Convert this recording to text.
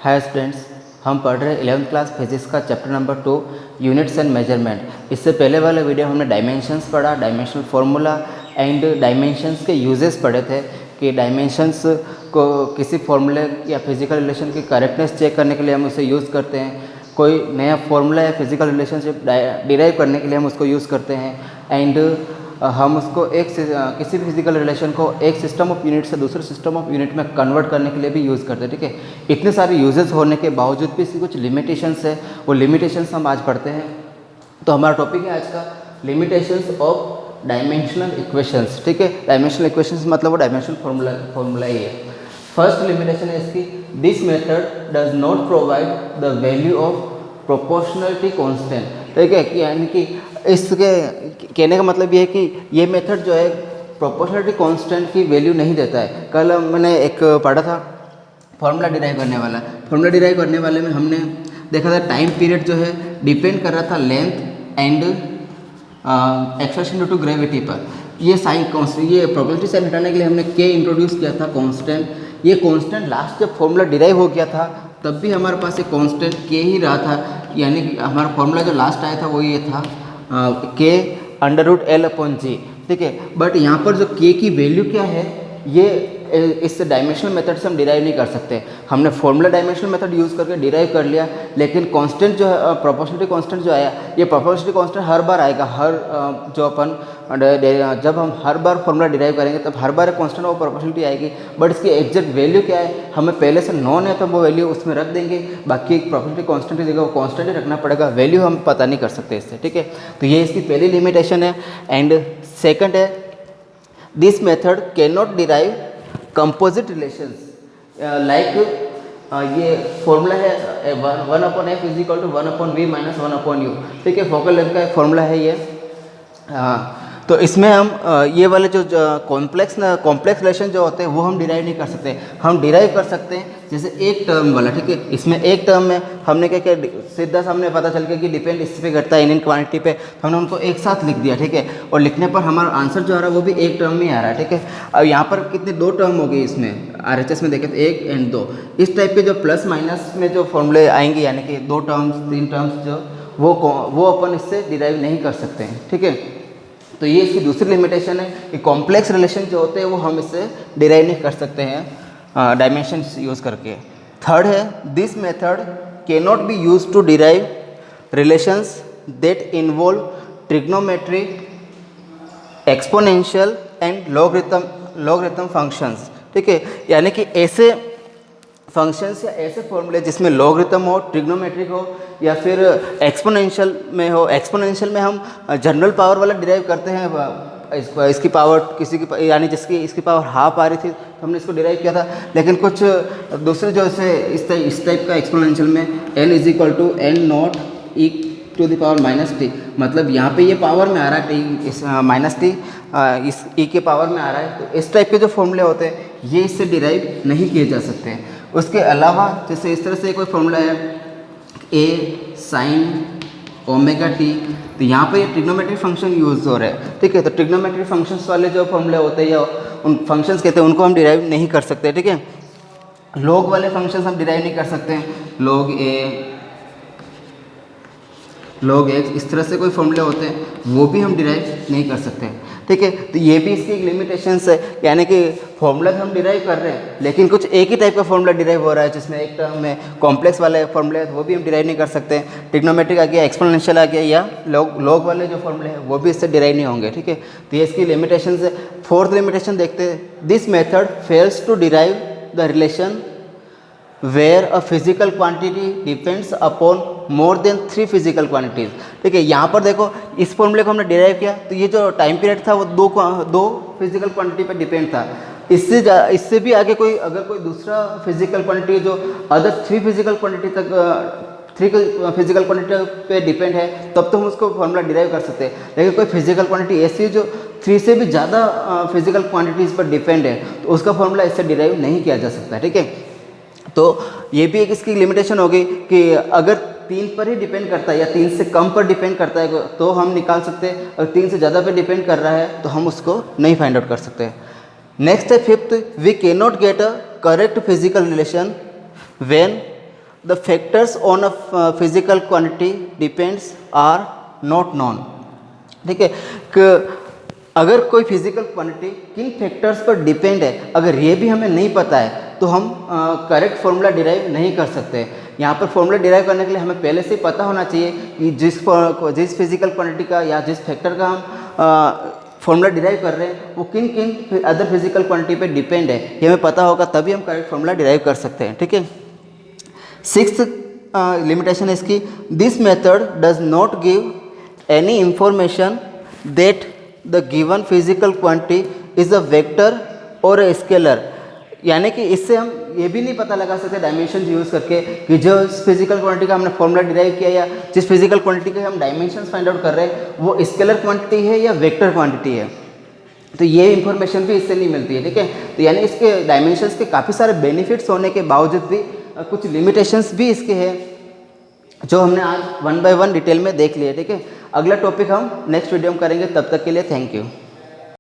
Hi students, हम पढ़ रहे हैं 11th क्लास फिजिक्स का chapter number 2 units and measurement. इससे पहले वाले वीडियो हमने डायमेंशंस पढ़ा, डायमेंशनल फार्मूला एंड डायमेंशंस के यूजेस पढ़े थे कि डायमेंशंस को किसी फार्मूले या फिजिकल रिलेशन की करेक्टनेस चेक करने के लिए हम उसे यूज़ करते हैं। कोई नया फार्मूला या फिजिकल रिलेशनशिप डिराइव करने के लिए हम उसको यूज़ करते हैं एंड हम उसको किसी भी फिजिकल रिलेशन को एक सिस्टम ऑफ यूनिट से दूसरे सिस्टम ऑफ यूनिट में कन्वर्ट करने के लिए भी यूज़ करते हैं। ठीक है, इतने सारे यूजेस होने के बावजूद भी इसकी कुछ लिमिटेशंस है, वो लिमिटेशंस हम आज पढ़ते हैं। तो हमारा टॉपिक है आज का लिमिटेशंस ऑफ डायमेंशनल इक्वेशंस। ठीक है, डायमेंशनल इक्वेशंस मतलब वो डायमेंशनल फार्मूला ही है। फर्स्ट लिमिटेशन है इसकी, this method does not provide the value of proportionality constant. ठीक है, कि यानी कि इसके कहने का मतलब ये है कि ये मेथड जो है प्रोपोर्शनलिटी कांस्टेंट की वैल्यू नहीं देता है। कल मैंने एक पढ़ा था फार्मूला डिराइव करने वाला। फार्मूला डिराइव करने वाले में हमने देखा था टाइम पीरियड जो है डिपेंड कर रहा था length and acceleration due to gravity पर। ये साइन कांस्टेंट, ये प्रोबेबिलिटी साइन हटाने के लिए हमने के इंट्रोड्यूस किया था कांस्टेंट। ये कांस्टेंट लास्ट जब फार्मूला डिराइव हो गया था तब भी हमारे पास एक कांस्टेंट के ही रहा था, यानी कि हमारा फार्मूला जो लास्ट आया था वो ये था के √L/G। ठीक है, बट यहाँ पर जो के की वैल्यू क्या है ये इस डायमेंशनल मेथड से हम डिराइव नहीं कर सकते। हमने फॉर्मूला डायमेंशनल मेथड यूज़ करके डिराइव कर लिया, लेकिन कांस्टेंट जो है प्रोपोर्शनलिटी कांस्टेंट जो आया, ये प्रोपोर्शनलिटी कांस्टेंट हर बार आएगा। जो अपन जब हम हर बार फॉर्मूला डिराइव करेंगे तब हर बार कांस्टेंट और प्रोपोर्शनलिटी आएगी, बट इसकी एग्जैक्ट वैल्यू क्या है हमें पहले से नॉन है तो वो वैल्यू उसमें रख देंगे। बाकी एक प्रोपोर्शनलिटी कांस्टेंट की जगह वो कांस्टेंट ही रखना पड़ेगा, वैल्यू हम पता नहीं कर सकते इससे। ठीक है, तो ये इसकी पहली लिमिटेशन है। एंड सेकेंड है, this method can not derive composite relations like ये फॉर्मूला है 1/f is equal to 1/v minus 1/u। ठीक है, फोकल लेंथ का एक फॉर्मूला है ये। तो इसमें हम ये वाले जो कॉम्प्लेक्स रिलेशन जो होते हैं वो हम डिराइव नहीं कर सकते। हम डिराइव कर सकते हैं जैसे एक टर्म वाला। ठीक है, इसमें एक टर्म में हमने क्या किया, सीधा सामने पता चल गया कि डिपेंड इस पे करता है इन क्वांटिटी पे, तो हमने उनको एक साथ लिख दिया। ठीक है, और लिखने पर हमारा आंसर जो आ रहा है वो भी एक टर्म में ही आ रहा है। ठीक है, अब यहाँ पर कितने दो टर्म हो गए इसमें RHS में देखें तो 1 एंड 2। इस टाइप के जो प्लस माइनस में जो फॉर्मूले आएंगे, यानी कि 2 टर्म्स 3 टर्म्स जो वो अपन इससे डिराइव नहीं कर सकते हैं। ठीक है, तो ये इसकी दूसरी लिमिटेशन है कि कॉम्प्लेक्स रिलेशन जो होते हैं वो हम इससे डिराइव नहीं कर सकते हैं डायमेंशन यूज़ करके। थर्ड है, this method can not be use to derive relations that involve trigonometry, exponential and logarithm functions. ठीक है, यानी कि ऐसे फंक्शंस या ऐसे फॉर्मूले जिसमें लॉगरिथम हो, ट्रिग्नोमेट्रिक हो या फिर एक्सपोनेंशियल में हो। एक्सपोनेंशियल में हम जनरल पावर वाला डिराइव करते हैं, इसकी पावर किसी की, यानी जिसकी इसकी पावर हाफ आ रही थी तो हमने इसको डिराइव किया था। लेकिन कुछ दूसरे जो इस टाइप का एक्सपोनेंशियल में n is equal to n0 e to the power -t, मतलब यहाँ पे ये पावर में आ रहा है t, इस -t इस e के पावर में आ रहा है। तो इस टाइप के जो फॉर्मूले होते हैं ये इससे डिराइव नहीं किए जा सकते हैं। उसके अलावा जैसे इस तरह से कोई फॉर्मूला है a sin ω_t, तो यहाँ पे ये ट्रिग्नोमेट्रिक फंक्शन यूज हो रहा है। ठीक है, तो ट्रिग्नोमेट्रिक फंक्शंस वाले जो फॉर्मूले होते हैं या उन फंक्शंस कहते हैं उनको हम डिराइव नहीं कर सकते। ठीक है, लॉग वाले फंक्शंस हम डिराइव नहीं कर सकते हैं, log a log x, इस तरह से कोई फॉर्मूले होते हैं वो भी हम डिराइव नहीं कर सकते। ठीक है, तो ये भी इसकी एक लिमिटेशंस है, यानी कि फॉर्मूला हम डिराइव कर रहे हैं लेकिन कुछ एक ही टाइप का फॉर्मूला डिराइव हो रहा है जिसमें एक टर्म में कॉम्प्लेक्स वाले फॉर्मूले वो भी हम डिराइव नहीं कर सकते। ट्रिग्नोमेट्रिक आ गया, एक्सपोनेंशियल आ गया या लॉग वाले जो फॉर्मूले हैं वो भी इससे डिराइव नहीं होंगे। ठीक है, तो ये इसकी लिमिटेशंस है। फोर्थ लिमिटेशन देखते हैं, this method fails to derive the relation where a physical quantity depends upon more than 3 physical quantities. ठीक है, यहाँ पर देखो इस फॉर्मूले को हमने डिराइव किया तो ये जो टाइम पीरियड था वो दो फिजिकल क्वांटिटी पर डिपेंड था। इससे भी आगे अगर कोई दूसरा फिजिकल क्वांटिटी जो अदर 3 फिजिकल क्वांटिटी तक 3 फिजिकल क्वांटिटी पे डिपेंड है तब तो हम उसको फॉर्मूला डिराइव कर सकते हैं। लेकिन कोई फिजिकल क्वांटिटी ऐसी है जो 3 से भी ज़्यादा फिजिकल क्वांटिटीज़ पर डिपेंड है तो उसका फॉर्मूला इससे डिराइव नहीं किया जा सकता। ठीक है, तो ये भी एक इसकी लिमिटेशन हो गई कि अगर 3 पर ही डिपेंड करता है या 3 से कम पर डिपेंड करता है तो हम निकाल सकते हैं, और 3 से ज़्यादा पर डिपेंड कर रहा है तो हम उसको नहीं फाइंड आउट कर सकते। नेक्स्ट है fifth, we can not get a correct physical relation when the factors on a physical quantity depends are not known. ठीक है, कि अगर कोई फिजिकल क्वांटिटी किन फैक्टर्स पर डिपेंड है, अगर ये भी हमें नहीं पता है तो हम करेक्ट फार्मूला डिराइव नहीं कर सकते। यहाँ पर फार्मूला डिराइव करने के लिए हमें पहले से ही पता होना चाहिए कि जिस फिजिकल क्वांटिटी का या जिस फैक्टर का हम फार्मूला डिराइव कर रहे हैं वो किन किन अदर फिजिकल क्वांटिटी पे डिपेंड है, ये हमें पता होगा तभी हम करेक्ट फार्मूला डिराइव कर सकते हैं। ठीक है, सिक्स्थ लिमिटेशन है इसकी, this method does not give any information that the given physical quantity is a vector और ए स्केलर। यानी कि इससे हम ये भी नहीं पता लगा सकते डायमेंशन यूज़ करके कि जो फिजिकल क्वांटिटी का हमने फॉर्मूला डिराइव किया या जिस फिजिकल क्वांटिटी के हम डायमेंशंस फाइंड आउट कर रहे हैं वो स्केलर क्वांटिटी है या वेक्टर क्वांटिटी है, तो ये इंफॉर्मेशन भी इससे नहीं मिलती है। ठीक है, तो यानी इसके डायमेंशंस के काफ़ी सारे बेनिफिट्स होने के बावजूद भी कुछ लिमिटेशंस भी इसके हैं जो हमने आज 1 बाय 1 डिटेल में देख लिए। ठीक है, अगला टॉपिक हम नेक्स्ट वीडियो में करेंगे, तब तक के लिए थैंक यू।